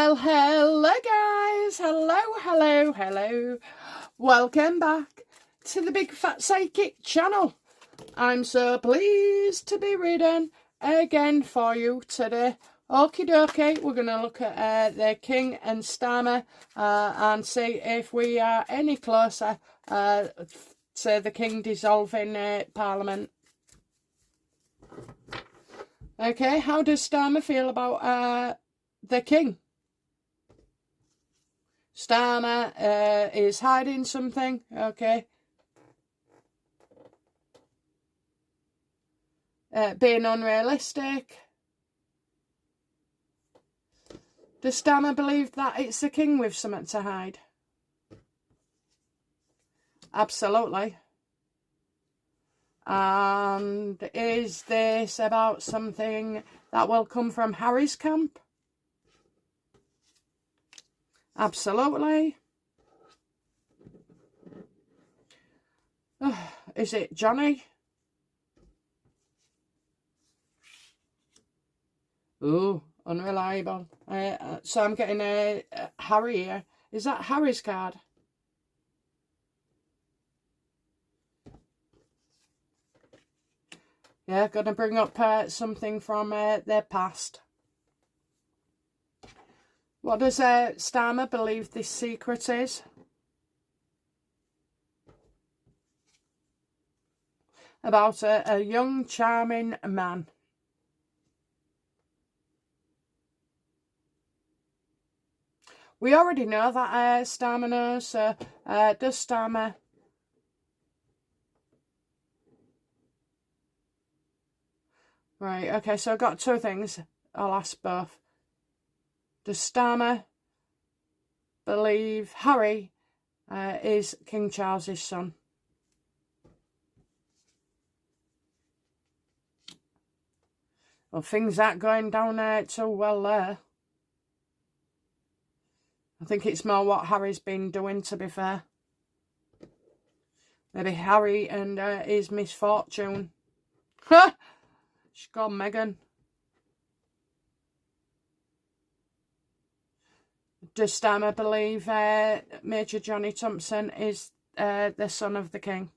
Well, hello guys, hello. Welcome back to the Big Fat Psychic channel. I'm so pleased to be reading again for you today. Okie dokie, we're going to look at the King and Starmer and see if we are any closer to the King dissolving Parliament. Okay, how does Starmer feel about the King? Starmer is hiding something, okay. Being unrealistic. Does Starmer believe that it's the King with something to hide? Absolutely. And is this about something that will come from Harry's camp? Absolutely. Is it Johnny? Ooh, unreliable. So I'm getting a Harry here. Is that Harry's card? Yeah, going to bring up something from their past. What does Starmer believe this secret is? About a young, charming man. We already know that Starmer knows, so does Starmer... Right, okay, so I've got two things. I'll ask both. Does Starmer believe Harry is King Charles's son? Well, things aren't going down too well there. I think it's more what Harry's been doing, to be fair. Maybe Harry and his misfortune. Ha! She's called Meghan. Does Starmer believe Major Johnny Thompson is the son of the King?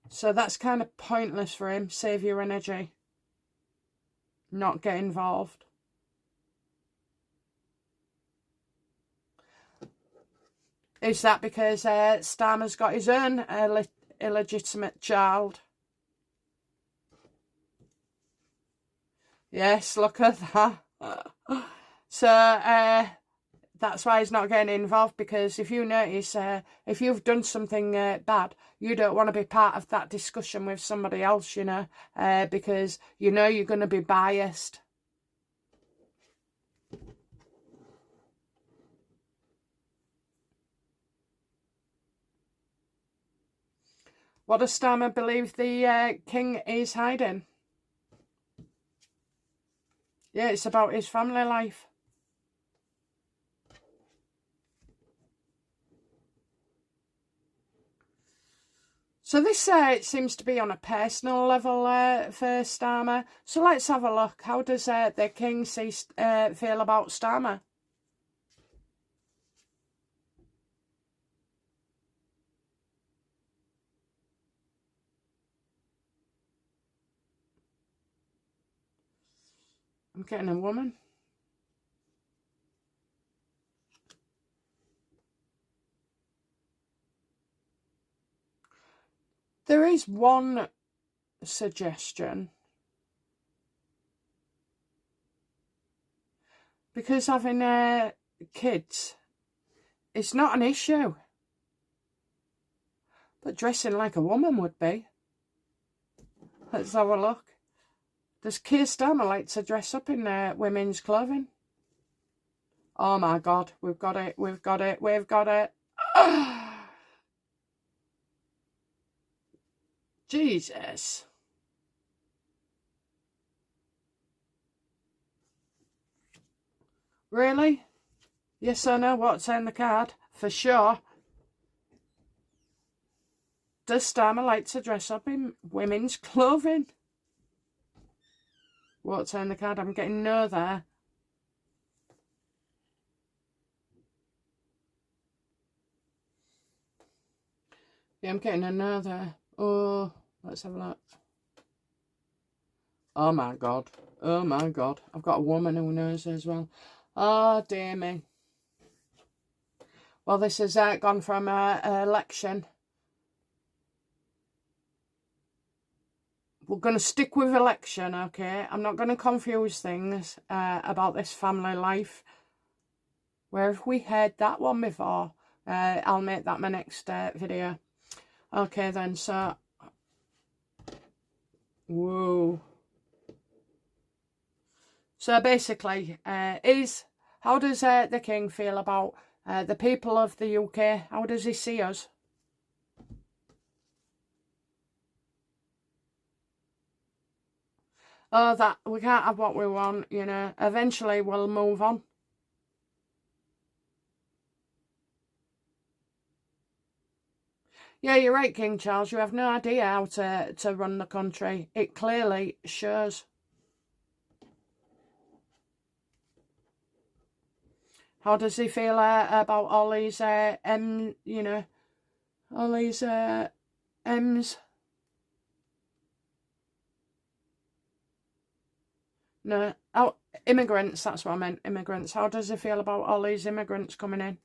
So that's kind of pointless for him. Save your energy. Not get involved. Is that because Starmer's got his own illegitimate child? Yes, look at that. So that's why he's not getting involved, because if you notice, if you've done something bad, you don't want to be part of that discussion with somebody else, you know, because you know you're going to be biased. What does Starmer believe the King is hiding? Yeah, it's about his family life. So this it seems to be on a personal level for Starmer. So let's have a look. How does the King feel about Starmer? I'm getting a woman. There is one suggestion. Because having kids, it's not an issue. But dressing like a woman would be. Let's have a look. Does Keir Starmer like to dress up in women's clothing? Oh my God, we've got it. Jesus. Really? Yes or no? What's on the card? For sure. Does Starmer like to dress up in women's clothing? Won't turn the card. I'm getting no there. Yeah, I'm getting a no there. Oh, let's have a look. Oh my God. Oh my God. I've got a woman who knows as well. Oh, dear me. Well, this has gone from an election. We're going to stick with election, okay? I'm not going to confuse things about this family life. Where have we heard that one before? I'll make that my next video. Okay then, so... Whoa. So basically, how does the King feel about the people of the UK? How does he see us? Oh, that we can't have what we want, you know. Eventually we'll move on. Yeah, you're right, King Charles. You have no idea how to run the country. It clearly shows. How does he feel about all these you know, all these M's? No, oh, immigrants. That's what I meant. Immigrants. How does he feel about all these immigrants coming in?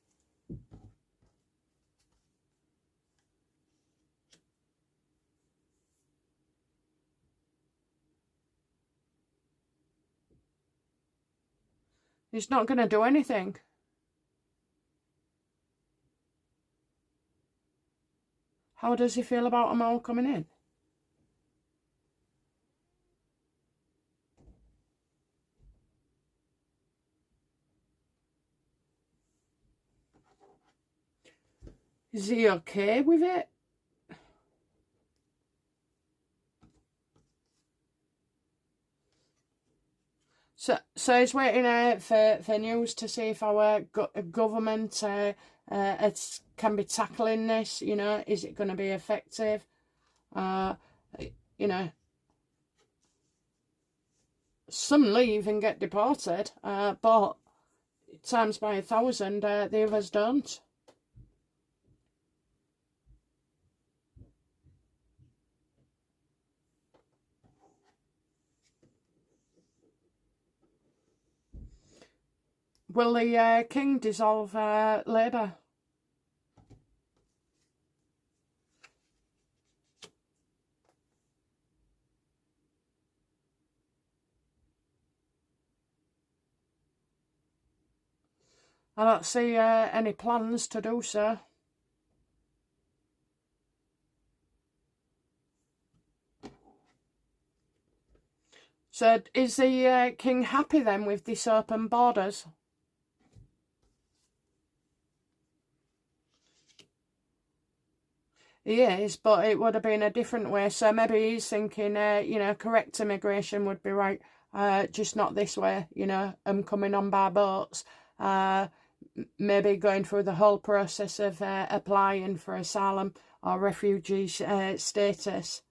He's not going to do anything. How does he feel about them all coming in? Is he okay with it? So he's waiting for news to see if our government can be tackling this. You know, is it going to be effective? You know, some leave and get deported, but times by 1,000, the others don't. Will the King dissolve Labour? I don't see any plans to do so. So is the King happy then with this open borders? He is, but it would have been a different way. So maybe he's thinking, you know, correct immigration would be right, just not this way, you know, coming on by boats. Maybe going through the whole process of applying for asylum or refugee status.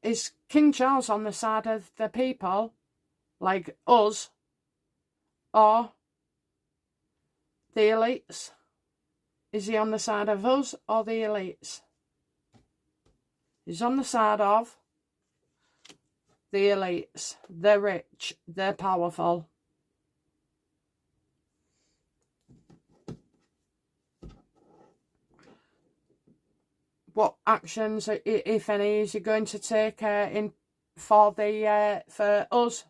Is King Charles on the side of the people, like us, or the elites? Is he on the side of us or the elites? He's on the side of the elites. They're rich, they're powerful. What actions, if any, is he going to take in for us?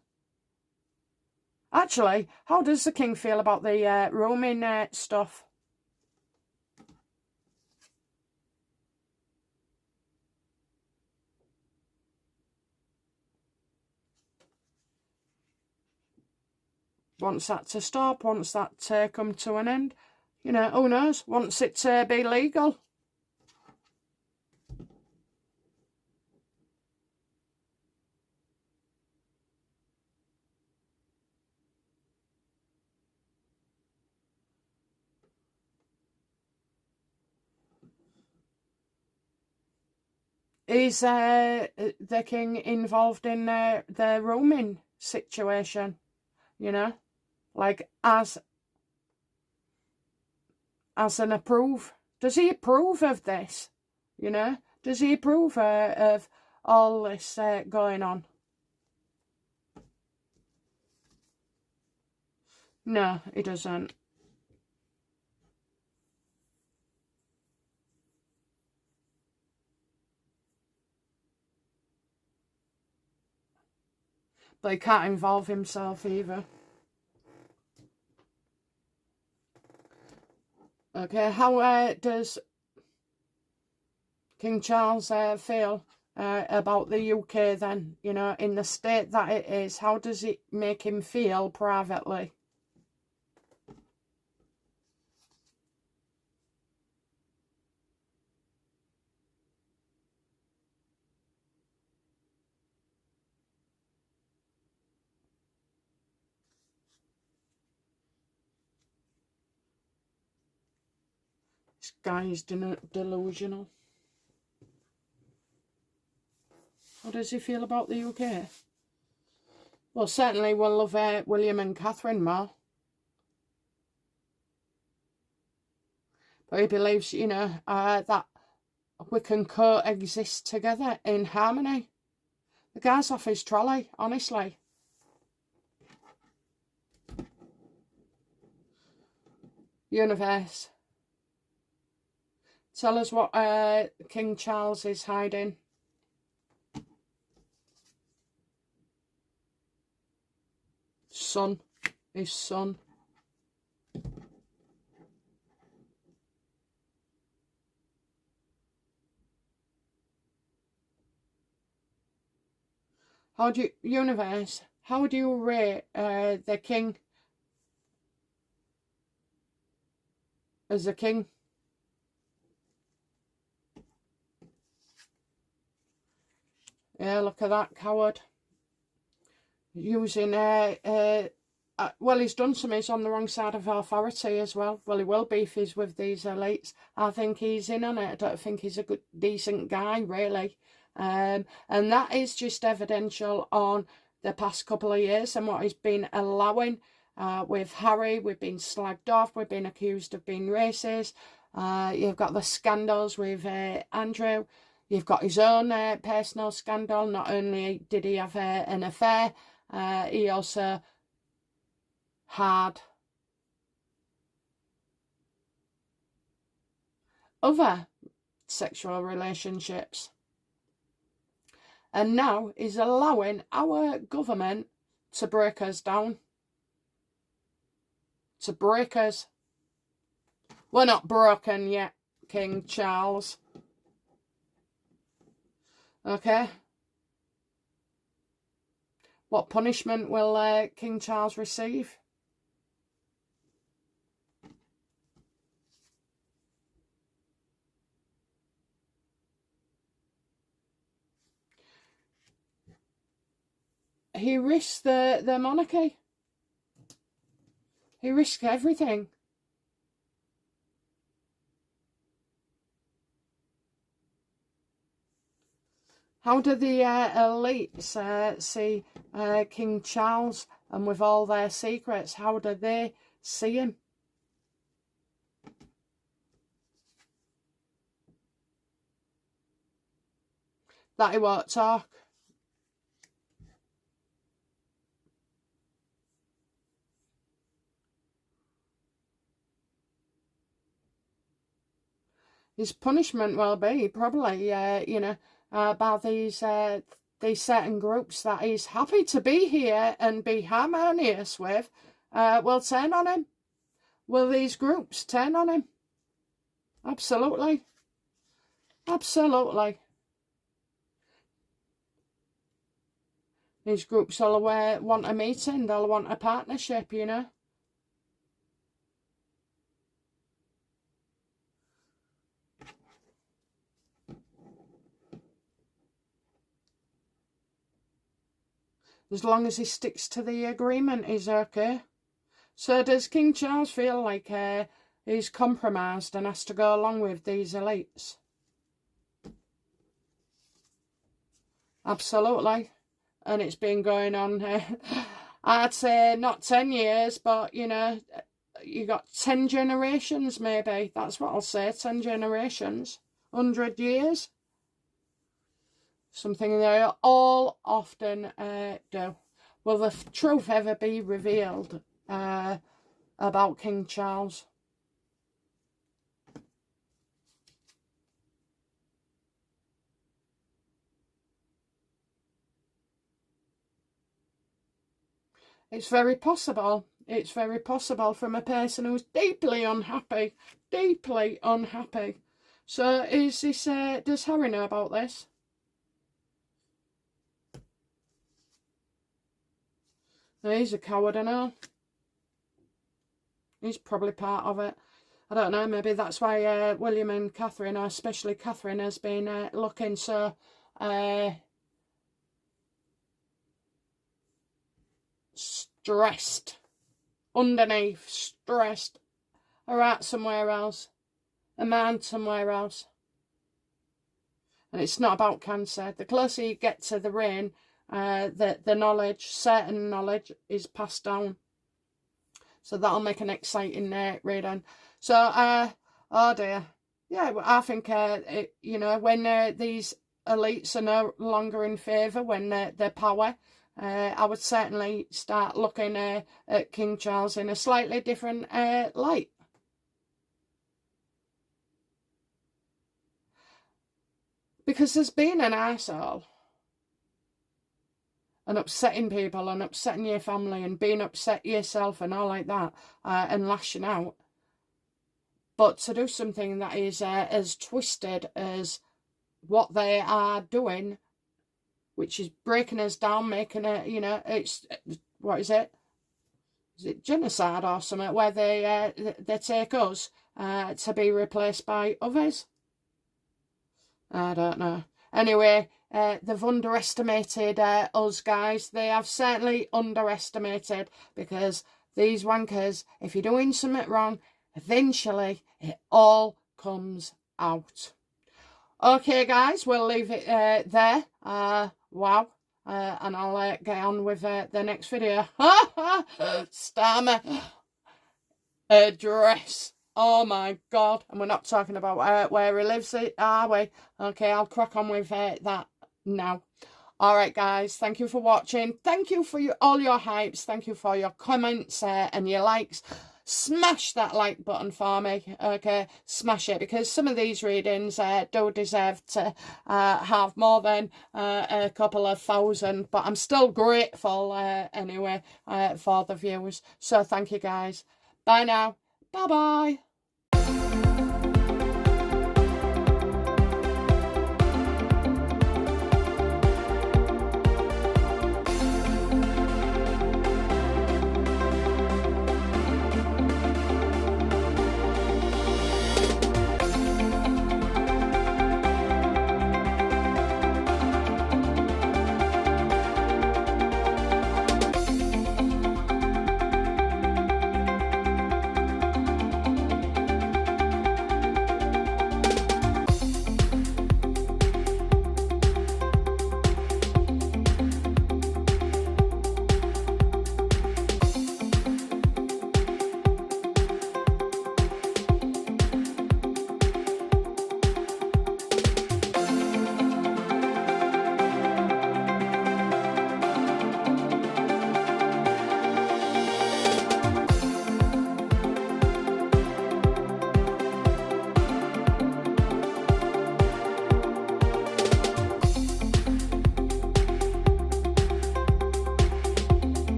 Actually, how does the King feel about the roaming stuff? Wants that to stop, wants that to come to an end. You know, who knows? Wants it to be legal. Is the king involved in their roaming situation? You know, like as an approve. Does he approve of this? You know, does he approve of all this going on? No, he doesn't. But he can't involve himself either. Okay, how does King Charles feel about the UK then? You know, in the state that it is, how does it make him feel privately? This guy is delusional. How does he feel about the UK? Well, certainly we'll love William and Catherine more. But he believes, you know, that we can coexist together in harmony. The guy's off his trolley, honestly. Universe. Tell us what King Charles is hiding. Son. His son. How do you, universe, how do you rate the king as a king? Yeah, look at that coward. Using, well, he's done some, he's on the wrong side of authority as well. Well, he will be if he's with these elites. I think he's in on it. I don't think he's a good, decent guy, really. And that is just evidential on the past couple of years and what he's been allowing. With Harry, we've been slagged off, we've been accused of being racist. You've got the scandals with Andrew. You've got his own personal scandal. Not only did he have an affair, he also had other sexual relationships. And now he's allowing our government to break us down. To break us. We're not broken yet, King Charles. Okay. What punishment will King Charles receive? He risks the monarchy. He risks everything. How do the elites see King Charles, and with all their secrets, how do they see him? That he won't talk. His punishment will be probably, you know, by these certain groups that he's happy to be here and be harmonious with, will turn on him. Will these groups turn on him? Absolutely. Absolutely. These groups will want a meeting, they'll want a partnership, you know. As long as he sticks to the agreement, he's okay. So does King Charles feel like he's compromised and has to go along with these elites? Absolutely. And it's been going on, I'd say not 10 years, but, you know, you got 10 generations maybe. That's what I'll say, 10 generations. 100 years. Something they all often do. Will the truth ever be revealed about King Charles? It's very possible. It's very possible from a person who's deeply unhappy. Deeply unhappy. So is this, does Harry know about this? No, he's a coward, I know. He's probably part of it. I don't know, maybe that's why William and Catherine, or especially Catherine, has been looking so stressed. Underneath, stressed. Her heart somewhere else. Her mind somewhere else. And it's not about cancer. The closer you get to the reign, the knowledge, certain knowledge, is passed down. So that'll make an exciting reading. So, oh dear. Yeah, I think, you know, when these elites are no longer in favour, when they're power, I would certainly start looking at King Charles in a slightly different light. Because there's been an arsehole and upsetting people and upsetting your family and being upset yourself and all like that and lashing out. But to do something that is as twisted as what they are doing, which is breaking us down, making it, you know, it's, what is it? Is it genocide or something, where they take us to be replaced by others? I don't know. Anyway, they've underestimated us, guys. They have certainly underestimated, because these wankers, if you're doing something wrong, eventually it all comes out. Okay, guys, we'll leave it there. Wow. And I'll get on with the next video. Starmer address. Oh my God. And we're not talking about where he lives, are we? Okay, I'll crack on with that now. Alright, guys, thank you for watching. Thank you for all your hypes. Thank you for your comments and your likes. Smash that like button for me, okay? Smash it, because some of these readings do deserve to have more than a couple of thousand, but I'm still grateful anyway for the views. So thank you, guys. Bye now. Bye-bye.